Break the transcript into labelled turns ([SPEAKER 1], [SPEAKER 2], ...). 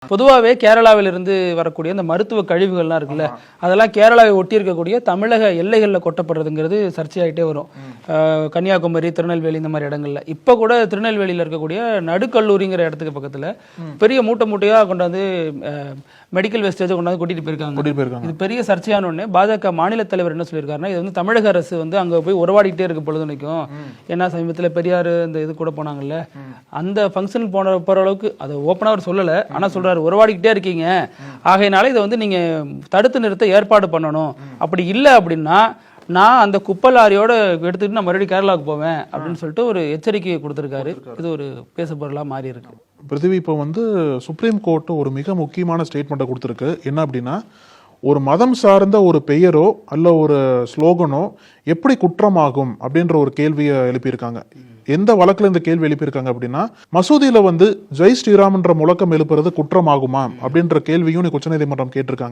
[SPEAKER 1] பொதுவாகவே கேரளாவிலிருந்து வரக்கூடிய அந்த மருத்துவ கழிவுகள்லாம் இருக்குல்ல, அதெல்லாம் கேரளாவை ஒட்டி இருக்கக்கூடிய தமிழக எல்லைகளில் கொட்டப்படுறதுங்கிறது சர்ச்சையாயிட்டே வரும். கன்னியாகுமரி, திருநெல்வேலி இந்த மாதிரி இடங்கள்ல. இப்போ கூட திருநெல்வேலியில் இருக்கக்கூடிய நடுக்கல்லூரிங்கிற இடத்துக்கு பக்கத்தில் பெரிய மூட்டையாக கொண்டாந்து மெடிக்கல் வேஸ்டேஜை கொண்டாந்து கொட்டிட்டு போயிருக்காங்க. இது பெரிய சர்ச்சையான ஒன்று. பாஜக மாநில தலைவர் என்ன சொல்லியிருக்காருன்னா, இது வந்து தமிழக அரசு வந்து அங்கே போய் உறவாடிக்கிட்டே இருக்கு பொழுதுனைக்கும். ஏன்னா சமீபத்தில் பெரியார் இந்த இது கூட போனாங்கல்ல, அந்த ஃபங்க்ஷன் போகிற அளவுக்கு அதை ஓப்பனாக அவர் சொல்லலை, ஆனால் சொல்கிறார் உறவாடிக்கிட்டே இருக்கீங்க, ஆகையினால இதை வந்து நீங்கள் தடுத்து நிறுத்த ஏற்பாடு பண்ணணும். அப்படி இல்லை அப்படின்னா நான் அந்த குப்பை லாரியோட எடுத்துக்கிட்டு நான் மறுபடியும் கேரளாவுக்கு போவேன் அப்படின்னு சொல்லிட்டு ஒரு எச்சரிக்கையை கொடுத்துருக்காரு. இது ஒரு பேசுபொருளாக மாறி இருக்கு.
[SPEAKER 2] பிருத்திவி, இப்போ வந்து சுப்ரீம் கோர்ட் ஒரு மிக முக்கியமான ஸ்டேட்மெண்ட்டை கொடுத்துருக்கு. என்ன அப்படின்னா, ஒரு மதம் சார்ந்த ஒரு பெயரோ அல்ல ஒரு ஸ்லோகனோ எப்படி குற்றமாகும் அப்படின்ற ஒரு கேள்வியை எழுப்பியிருக்காங்க. எந்த வழக்குல இந்த கேள்வி எழுப்பியிருக்காங்க அப்படின்னா, மசூதியில வந்து ஜெய் ஸ்ரீராம்ன்ற முழக்கம் எழுப்புறது குற்றமாகுமா அப்படின்ற கேள்வியும் உச்சநீதிமன்றம் கேட்டிருக்காங்க.